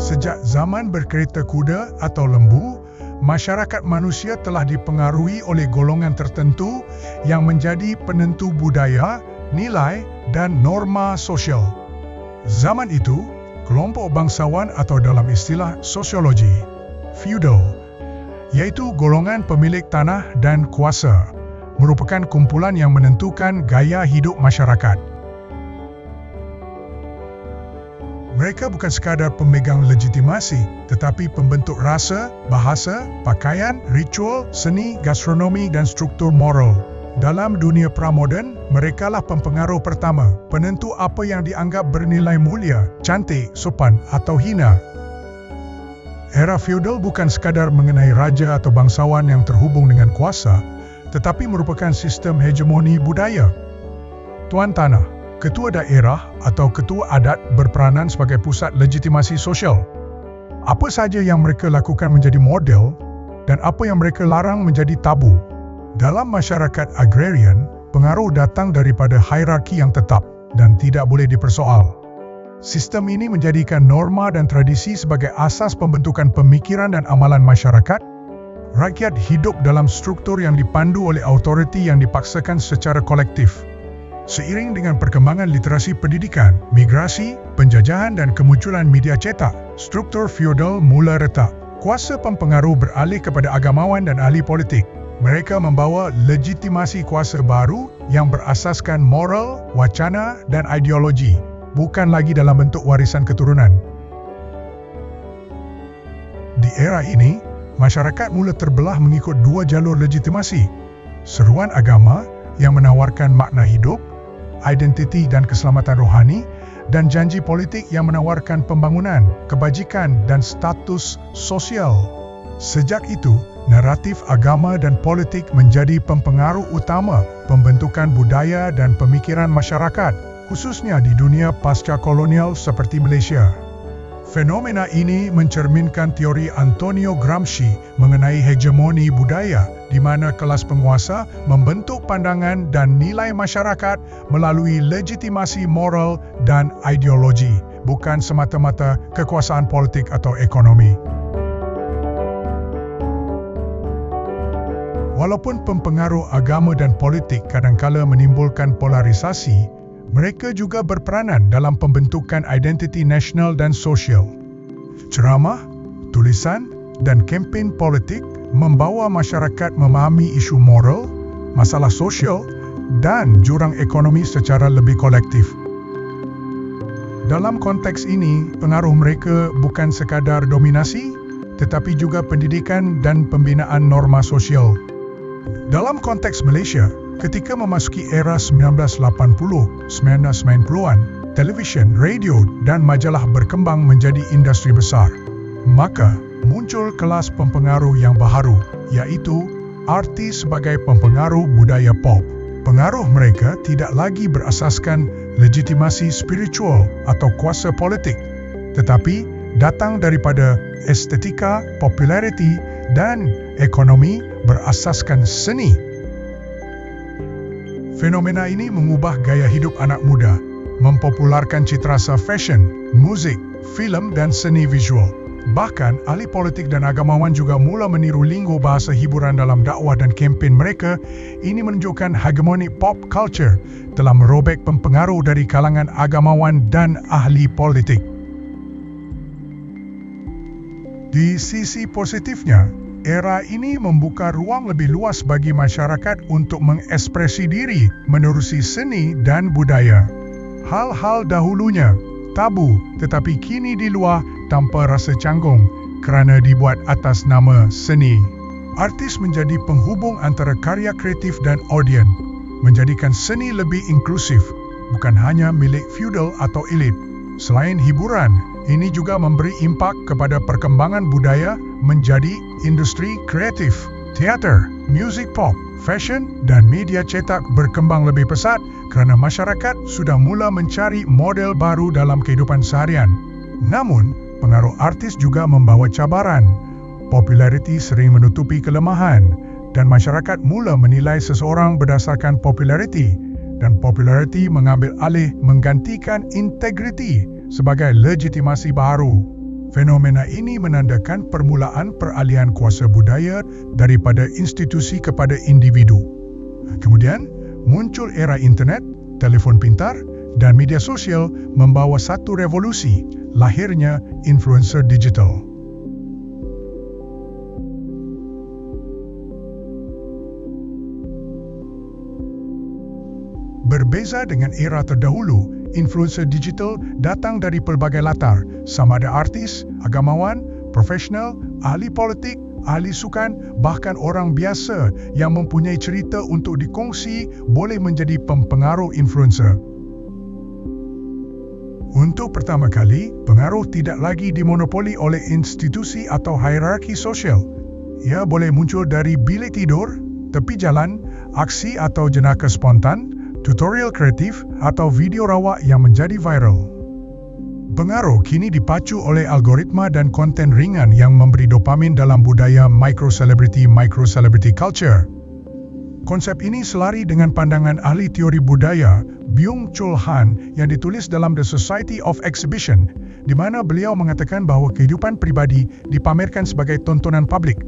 Sejak zaman berkereta kuda atau lembu, masyarakat manusia telah dipengaruhi oleh golongan tertentu yang menjadi penentu budaya, nilai dan norma sosial. Zaman itu, kelompok bangsawan atau dalam istilah sosiologi, feudal, iaitu golongan pemilik tanah dan kuasa, merupakan kumpulan yang menentukan gaya hidup masyarakat. Mereka bukan sekadar pemegang legitimasi, tetapi pembentuk rasa, bahasa, pakaian, ritual, seni, gastronomi dan struktur moral. Dalam dunia pramoden, merekalah pempengaruh pertama, penentu apa yang dianggap bernilai mulia, cantik, sopan atau hina. Era feudal bukan sekadar mengenai raja atau bangsawan yang terhubung dengan kuasa, tetapi merupakan sistem hegemoni budaya. Tuan tanah, ketua daerah atau ketua adat berperanan sebagai pusat legitimasi sosial. Apa saja yang mereka lakukan menjadi model dan apa yang mereka larang menjadi tabu. Dalam masyarakat agrarian, pengaruh datang daripada hierarki yang tetap dan tidak boleh dipersoal. Sistem ini menjadikan norma dan tradisi sebagai asas pembentukan pemikiran dan amalan masyarakat. Rakyat hidup dalam struktur yang dipandu oleh autoriti yang dipaksakan secara kolektif. Seiring dengan perkembangan literasi pendidikan, migrasi, penjajahan dan kemunculan media cetak, struktur feodal mula retak. Kuasa pempengaruh beralih kepada agamawan dan ahli politik. Mereka membawa legitimasi kuasa baru yang berasaskan moral, wacana dan ideologi, bukan lagi dalam bentuk warisan keturunan. Di era ini, masyarakat mula terbelah mengikut dua jalur legitimasi. Seruan agama yang menawarkan makna hidup, identiti dan keselamatan rohani, dan janji politik yang menawarkan pembangunan, kebajikan dan status sosial. Sejak itu, naratif agama dan politik menjadi pempengaruh utama pembentukan budaya dan pemikiran masyarakat, khususnya di dunia pasca kolonial seperti Malaysia. Fenomena ini mencerminkan teori Antonio Gramsci mengenai hegemoni budaya, di mana kelas penguasa membentuk pandangan dan nilai masyarakat melalui legitimasi moral dan ideologi, bukan semata-mata kekuasaan politik atau ekonomi. Walaupun pempengaruh agama dan politik kadangkala menimbulkan polarisasi, mereka juga berperanan dalam pembentukan identiti nasional dan sosial. Ceramah, tulisan, dan kempen politik membawa masyarakat memahami isu moral, masalah sosial, dan jurang ekonomi secara lebih kolektif. Dalam konteks ini, pengaruh mereka bukan sekadar dominasi, tetapi juga pendidikan dan pembinaan norma sosial. Dalam konteks Malaysia, ketika memasuki era 1980-1990-an, televisyen, radio dan majalah berkembang menjadi industri besar. Maka, muncul kelas pempengaruh yang baharu, iaitu artis sebagai pempengaruh budaya pop. Pengaruh mereka tidak lagi berasaskan legitimasi spiritual atau kuasa politik, tetapi datang daripada estetika, populariti dan ekonomi berasaskan seni. Fenomena ini mengubah gaya hidup anak muda, mempopularkan citrasa fashion, muzik, filem dan seni visual. Bahkan, ahli politik dan agamawan juga mula meniru linggo bahasa hiburan dalam dakwah dan kempen mereka. Ini menunjukkan hegemoni pop culture telah merobek pempengaruh dari kalangan agamawan dan ahli politik. Di sisi positifnya, era ini membuka ruang lebih luas bagi masyarakat untuk mengekspresi diri menerusi seni dan budaya. Hal-hal dahulunya tabu, tetapi kini diluar tanpa rasa canggung kerana dibuat atas nama seni. Artis menjadi penghubung antara karya kreatif dan audien, menjadikan seni lebih inklusif, bukan hanya milik feudal atau elit. Selain hiburan, ini juga memberi impak kepada perkembangan budaya menjadi industri kreatif. Teater, muzik pop, fashion dan media cetak berkembang lebih pesat kerana masyarakat sudah mula mencari model baru dalam kehidupan seharian. Namun, pengaruh artis juga membawa cabaran. Populariti sering menutupi kelemahan dan masyarakat mula menilai seseorang berdasarkan populariti, dan populariti mengambil alih menggantikan integriti sebagai legitimasi baru. Fenomena ini menandakan permulaan peralihan kuasa budaya daripada institusi kepada individu. Kemudian, muncul era internet, telefon pintar dan media sosial membawa satu revolusi, lahirnya influencer digital. Berbeza dengan era terdahulu, influencer digital datang dari pelbagai latar, sama ada artis, agamawan, profesional, ahli politik, ahli sukan, bahkan orang biasa yang mempunyai cerita untuk dikongsi boleh menjadi pempengaruh influencer. Untuk pertama kali, pengaruh tidak lagi dimonopoli oleh institusi atau hierarki sosial. Ia boleh muncul dari bilik tidur, tepi jalan, aksi atau jenaka spontan, tutorial kreatif atau video rawak yang menjadi viral. Pengaruh kini dipacu oleh algoritma dan konten ringan yang memberi dopamin dalam budaya micro-celebrity culture. Konsep ini selari dengan pandangan ahli teori budaya Byung-Chul Han yang ditulis dalam The Society of Exhibition, di mana beliau mengatakan bahawa kehidupan pribadi dipamerkan sebagai tontonan publik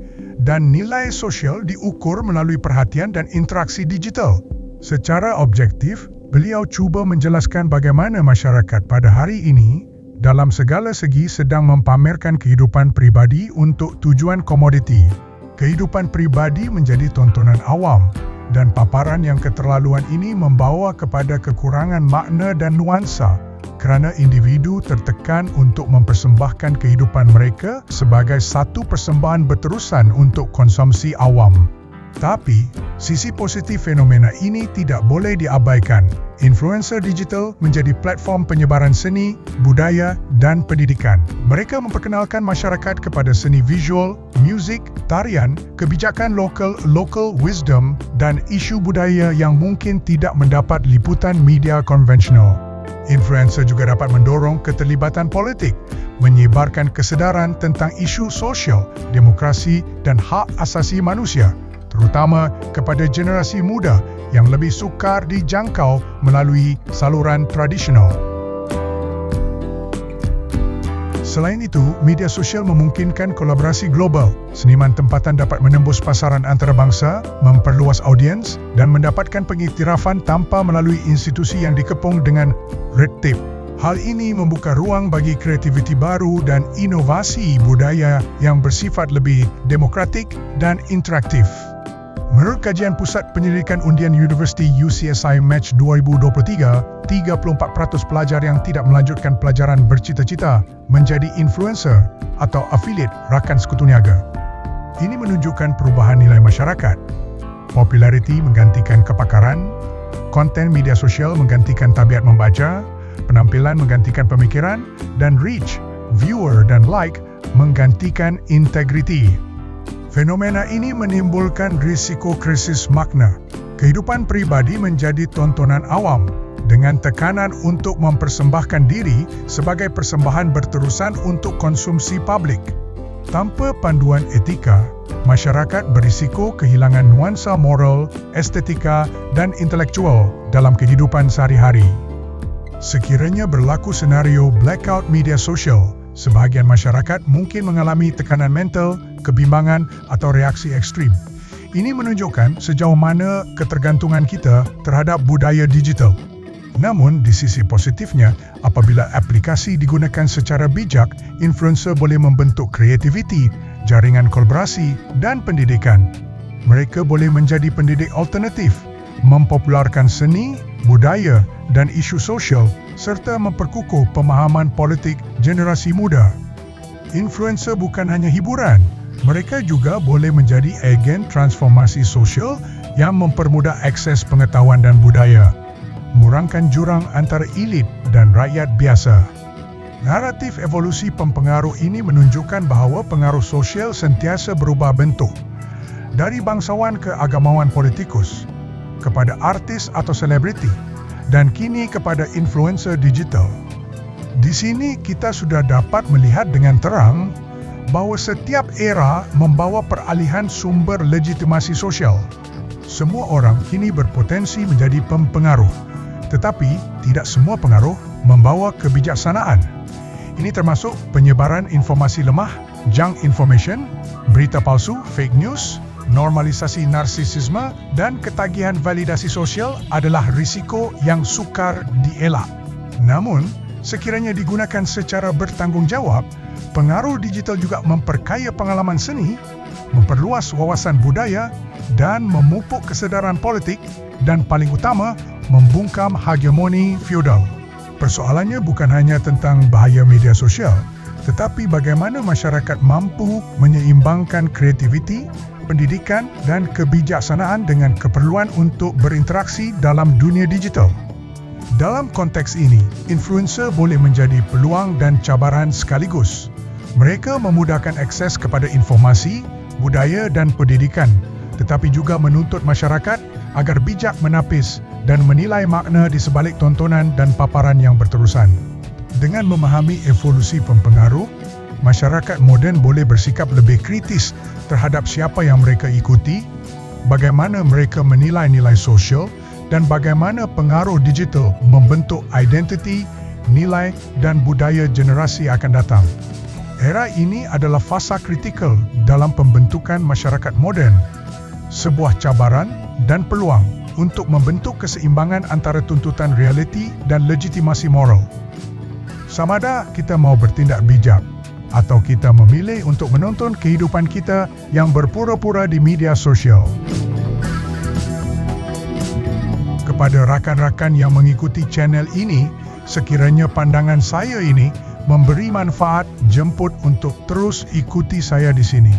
dan nilai sosial diukur melalui perhatian dan interaksi digital. Secara objektif, beliau cuba menjelaskan bagaimana masyarakat pada hari ini dalam segala segi sedang mempamerkan kehidupan pribadi untuk tujuan komoditi. Kehidupan pribadi menjadi tontonan awam dan paparan yang keterlaluan ini membawa kepada kekurangan makna dan nuansa kerana individu tertekan untuk mempersembahkan kehidupan mereka sebagai satu persembahan berterusan untuk konsumsi awam. Tapi, sisi positif fenomena ini tidak boleh diabaikan. Influencer digital menjadi platform penyebaran seni, budaya dan pendidikan. Mereka memperkenalkan masyarakat kepada seni visual, muzik, tarian, kebijakan local wisdom dan isu budaya yang mungkin tidak mendapat liputan media konvensional. Influencer juga dapat mendorong keterlibatan politik, menyebarkan kesedaran tentang isu sosial, demokrasi dan hak asasi manusia, terutama kepada generasi muda yang lebih sukar dijangkau melalui saluran tradisional. Selain itu, media sosial memungkinkan kolaborasi global. Seniman tempatan dapat menembus pasaran antarabangsa, memperluas audiens dan mendapatkan pengiktirafan tanpa melalui institusi yang dikepung dengan red tape. Hal ini membuka ruang bagi kreativiti baru dan inovasi budaya yang bersifat lebih demokratik dan interaktif. Menurut kajian Pusat Penyelidikan Undian University UCSI Match 2023, 34% pelajar yang tidak melanjutkan pelajaran bercita-cita menjadi influencer atau affiliate rakan sekutu niaga. Ini menunjukkan perubahan nilai masyarakat. Populariti menggantikan kepakaran, konten media sosial menggantikan tabiat membaca, penampilan menggantikan pemikiran, dan reach, viewer dan like menggantikan integriti. Fenomena ini menimbulkan risiko krisis makna. Kehidupan pribadi menjadi tontonan awam dengan tekanan untuk mempersembahkan diri sebagai persembahan berterusan untuk konsumsi publik. Tanpa panduan etika, masyarakat berisiko kehilangan nuansa moral, estetika dan intelektual dalam kehidupan sehari-hari. Sekiranya berlaku senario blackout media sosial, sebahagian masyarakat mungkin mengalami tekanan mental, kebimbangan atau reaksi ekstrim. Ini menunjukkan sejauh mana ketergantungan kita terhadap budaya digital. Namun, di sisi positifnya, apabila aplikasi digunakan secara bijak, influencer boleh membentuk kreativiti, jaringan kolaborasi dan pendidikan. Mereka boleh menjadi pendidik alternatif, mempopularkan seni, budaya dan isu sosial serta memperkukuh pemahaman politik generasi muda. Influencer bukan hanya hiburan, mereka juga boleh menjadi agen transformasi sosial yang mempermudah akses pengetahuan dan budaya, mengurangkan jurang antara elit dan rakyat biasa. Naratif evolusi pempengaruh ini menunjukkan bahawa pengaruh sosial sentiasa berubah bentuk, dari bangsawan ke agamawan politikus, kepada artis atau selebriti, dan kini kepada influencer digital. Di sini kita sudah dapat melihat dengan terang bahawa setiap era membawa peralihan sumber legitimasi sosial. Semua orang kini berpotensi menjadi pempengaruh, tetapi tidak semua pengaruh membawa kebijaksanaan. Ini termasuk penyebaran informasi lemah, junk information, berita palsu, fake news, normalisasi narsisisme dan ketagihan validasi sosial adalah risiko yang sukar dielak. Namun, sekiranya digunakan secara bertanggungjawab, pengaruh digital juga memperkaya pengalaman seni, memperluas wawasan budaya dan memupuk kesedaran politik dan paling utama, membungkam hegemoni feudal. Persoalannya bukan hanya tentang bahaya media sosial, tetapi bagaimana masyarakat mampu menyeimbangkan kreativiti, pendidikan dan kebijaksanaan dengan keperluan untuk berinteraksi dalam dunia digital. Dalam konteks ini, influencer boleh menjadi peluang dan cabaran sekaligus. Mereka memudahkan akses kepada informasi, budaya dan pendidikan, tetapi juga menuntut masyarakat agar bijak menapis dan menilai makna di sebalik tontonan dan paparan yang berterusan. Dengan memahami evolusi pempengaruh, masyarakat moden boleh bersikap lebih kritis terhadap siapa yang mereka ikuti, bagaimana mereka menilai nilai sosial, dan bagaimana pengaruh digital membentuk identiti, nilai, dan budaya generasi akan datang. Era ini adalah fasa kritikal dalam pembentukan masyarakat moden, sebuah cabaran dan peluang untuk membentuk keseimbangan antara tuntutan realiti dan legitimasi moral. Samada kita mau bertindak bijak atau kita memilih untuk menonton kehidupan kita yang berpura-pura di media sosial. Kepada rakan-rakan yang mengikuti channel ini, sekiranya pandangan saya ini memberi manfaat, jemput untuk terus ikuti saya di sini.